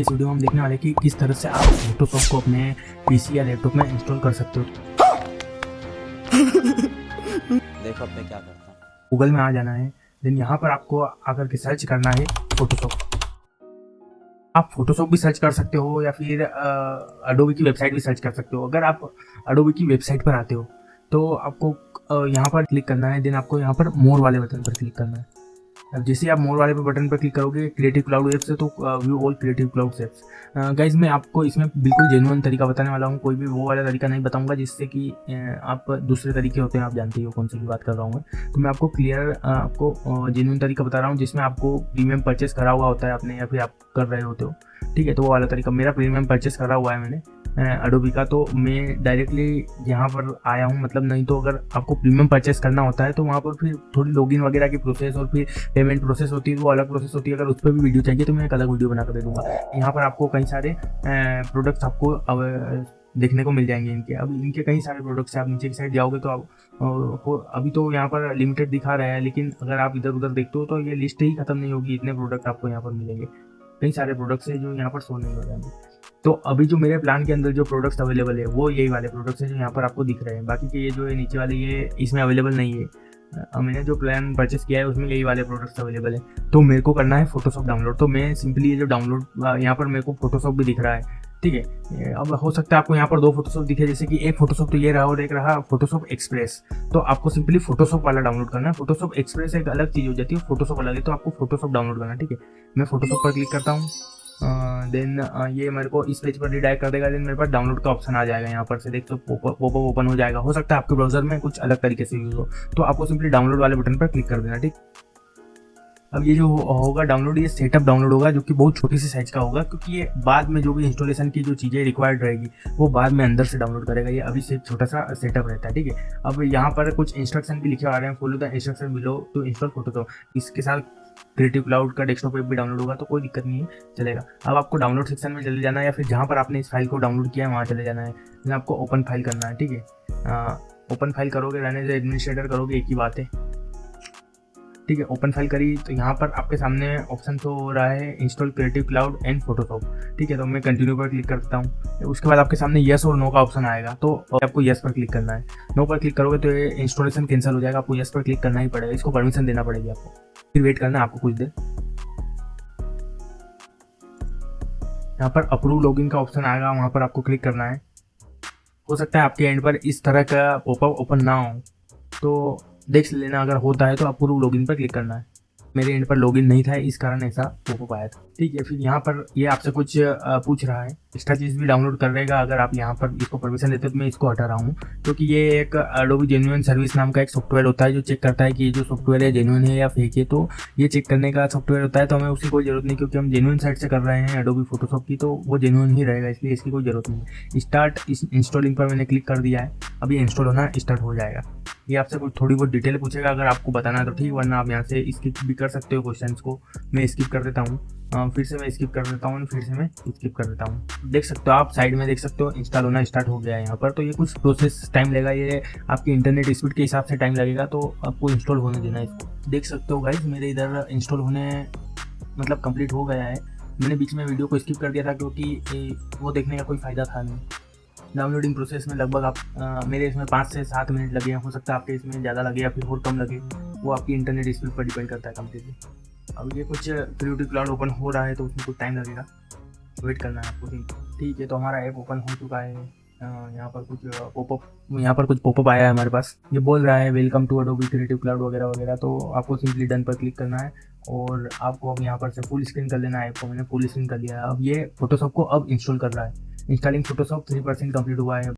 के इस वीडियो में हम देखने वाले हैं कि किस तरह से आप फोटोशॉप को अपने पीसी या लैपटॉप में इंस्टॉल कर सकते हो। देखो अब मैं क्या करता हूँ। गूगल में आ जाना है, देन यहाँ पर आपको आकर के सर्च करना है फोटोशॉप। आप फोटोशॉप भी सर्च कर सकते हो या फिर अडोबी की वेबसाइट भी सर्च कर सकते हो। अगर आप अडोबी की वेबसाइट पर आते हो तो आपको यहाँ पर क्लिक करना है, देन आपको यहाँ पर मोर वाले बटन पर क्लिक करना है। अब जैसे आप मोर वाले बटन पर क्लिक करोगे क्रिएटिव क्लाउड ऐप्स है तो view all creative cloud apps. Guys मैं आपको इसमें बिल्कुल जेन्युइन तरीका बताने वाला हूँ, कोई भी वो वाला तरीका नहीं बताऊंगा जिससे कि आप दूसरे तरीके होते हैं, आप जानते हो कौन सी बात कर रहा हूँ मैं। तो मैं आपको क्लियर आपको जेन्युइन तरीका बता रहा हूँ जिसमें आपको प्रीमियम परचेस करा हुआ होता है आपने या फिर आप कर रहे होते हो, ठीक है। तो वो वाला तरीका, मेरा प्रीमियम परचेस करा हुआ है मैंने अडोबी का, तो मैं डायरेक्टली यहाँ पर आया हूँ। मतलब नहीं तो अगर आपको प्रीमियम परचेस करना होता है तो वहाँ पर फिर थोड़ी लॉगिन वगैरह की प्रोसेस और फिर पेमेंट प्रोसेस होती है, वो अलग प्रोसेस होती है। अगर उस पर भी वीडियो चाहिए तो मैं एक अलग वीडियो बना कर दे दूँगा। यहाँ पर आपको कई सारे प्रोडक्ट्स आपको देखने को मिल जाएंगे इनके। अब इनके कई सारे प्रोडक्ट्स हैं, आप नीचे की साइड जाओगे तो आप अभी तो यहाँ पर लिमिटेड दिखा रहा है, लेकिन अगर आप इधर उधर देखते हो तो ये लिस्ट ही खत्म नहीं होगी, इतने प्रोडक्ट आपको यहाँ पर मिलेंगे। कई सारे प्रोडक्ट्स हैं जो यहाँ पर शो नहीं हो जाएंगे। तो अभी जो मेरे प्लान के अंदर जो प्रोडक्ट्स अवेलेबल है वो यही वाले प्रोडक्ट्स हैं जो यहाँ पर आपको दिख रहे हैं। बाकी के ये जो है नीचे वाले ये इसमें अवेलेबल नहीं है। मैंने जो प्लान परचेस किया है उसमें यही वाले प्रोडक्ट्स अवेलेबल है। तो मेरे को करना है फोटोशॉप डाउनलोड, तो मैं सिंपली ये जो डाउनलोड यहाँ पर मेरे को फोटोशॉप भी दिख रहा है, ठीक है। अब हो सकता है आपको यहाँ पर दो फोटोशॉप दिखे, जैसे कि एक फोटोशॉप तो ये रहा और एक रहा फोटोशॉप एक्सप्रेस। तो आपको सिंपली फोटोशॉप वाला डाउनलोड करना है। फोटोशॉप एक्सप्रेस एक अलग चीज़ हो जाती है, फोटोशॉप अलग है, तो आपको फोटोशॉप डाउनलोड करना है, ठीक है। मैं फोटोशॉप पर क्लिक करता हूँ, देन ये मेरे को इस पेज पर रिडायरेक्ट कर देगा। देन मेरे पास डाउनलोड का ऑप्शन आ जाएगा, यहाँ पर से देख तो पॉपअप ओपन हो जाएगा। हो सकता है आपके ब्राउजर में कुछ अलग तरीके से यूज हो, तो आपको सिंपली डाउनलोड वाले बटन पर क्लिक कर देना, ठीक। अब ये जो होगा डाउनलोड, ये सेटअप डाउनलोड होगा जो कि बहुत छोटी सी साइज का होगा, क्योंकि ये बाद में जो भी इंस्टॉलेशन की जो चीज़ें रिक्वायर्ड रहेगी वो बाद में अंदर से डाउनलोड करेगा। ये अभी से छोटा सा सेटअप रहता है, ठीक है। अब यहाँ पर कुछ इंस्ट्रक्शन भी लिखे आ रहे हैं, follow the instruction below to install Photoshop. इसके साथ क्रिएटिव क्लाउड का डेस्कटॉप ऐप भी डाउनलोड होगा, तो कोई दिक्कत नहीं है, चलेगा। अब आपको डाउनलोड सेक्शन में चले जाना है या फिर जहाँ पर आपने इस फाइल को डाउनलोड किया है वहाँ चले जाना है, फिर आपको ओपन फाइल करना है, ठीक है। ओपन फाइल करोगे, रहने से एडमिनिस्ट्रेटर करोगे, एक ही बात है, ठीक है। ओपन फाइल करी तो यहाँ पर आपके सामने ऑप्शन तो हो रहा है install creative cloud and Photoshop, ठीक है। तो मैं कंटिन्यू पर क्लिक करता हूँ। उसके बाद आपके सामने येस और नो का ऑप्शन आएगा, तो आपको येस पर क्लिक करना है। नो पर क्लिक करोगे तो ये इंस्टॉलेशन कैंसिल हो जाएगा, आपको येस पर क्लिक करना ही पड़ेगा, इसको परमिशन देना पड़ेगी आपको, फिर वेट करना है आपको कुछ देर। यहाँ पर अप्रूव लॉगिन का ऑप्शन आएगा, वहाँ पर आपको क्लिक करना है। हो सकता है आपके एंड पर इस तरह का पॉपअप ओपन ना हो, तो देख लेना, अगर होता है तो अप्रूव लॉगिन पर क्लिक करना है। मेरे एंड पर लॉगिन नहीं था, इस कारण ऐसा पॉपअप आया था, ठीक है। फिर यहाँ पर ये आपसे कुछ पूछ रहा है, एक्स्ट्रा चीज़ भी डाउनलोड कर रहेगा। अगर आप यहाँ पर इसको परमिशन देते हो तो मैं इसको हटा रहा हूँ, क्योंकि ये एक अडोबी जेन्युइन सर्विस नाम का एक सॉफ्टवेयर होता है जो चेक करता है कि ये जो सॉफ्टवेयर है जेन्युइन है या फेक है। तो ये चेक करने का सॉफ्टवेयर होता है, तो हमें उसकी कोई जरूरत नहीं, क्योंकि हम जेन्युइन साइट से कर रहे हैं अडोबी फोटोशॉप की, तो वो जेन्युइन ही रहेगा, इसलिए इसकी कोई जरूरत नहीं। स्टार्ट इंस्टॉलिंग पर मैंने क्लिक कर दिया है, अभी इंस्टॉल होना स्टार्ट हो जाएगा। ये आपसे कुछ थोड़ी बहुत डिटेल पूछेगा, अगर आपको बताना है तो ठीक, वरना आप यहाँ से स्किप भी कर सकते हो क्वेश्चंस को। मैं स्किप कर देता हूँ, फिर से मैं स्किप कर देता हूँ, फिर से मैं स्किप कर देता हूँ। देख सकते हो आप साइड में, देख सकते हो इंस्टॉल होना स्टार्ट हो गया है यहाँ पर। तो ये कुछ प्रोसेस टाइम लेगा, ये आपकी इंटरनेट स्पीड के हिसाब से टाइम लगेगा, तो आपको इंस्टॉल होने देना है इसको। देख सकते हो गाइस मेरे इधर इंस्टॉल होने मतलब कंप्लीट हो गया है। मैंने बीच में वीडियो को स्किप कर दिया था क्योंकि वो देखने का कोई फ़ायदा था नहीं। डाउनलोडिंग प्रोसेस में लगभग आप मेरे इसमें 5 से 7 मिनट लगे हैं, हो सकता है आपके इसमें ज़्यादा लगे या फिर और कम लगे, वो आपकी इंटरनेट स्पीड पर डिपेंड करता है कम्प्लीटली। अब ये कुछ क्रिएटिव क्लाउड ओपन हो रहा है तो उसमें कुछ टाइम लगेगा, वेट करना है आपको, ठीक है। तो हमारा ऐप ओपन हो चुका है। यहाँ पर कुछ पॉपअप आया है हमारे पास, ये बोल रहा है welcome to Adobe Creative Cloud वगैरह वगैरह। तो आपको सिंपली डन पर क्लिक करना है और आपको अब यहाँ पर से फुल स्क्रीन कर लेना है। ऐप को मैंने फुल स्क्रीन कर लिया है। अब ये फोटोशॉप को अब इंस्टॉल कर रहा है। इंस्टॉलिंग फोटोशॉप 3% कंप्लीट हुआ है।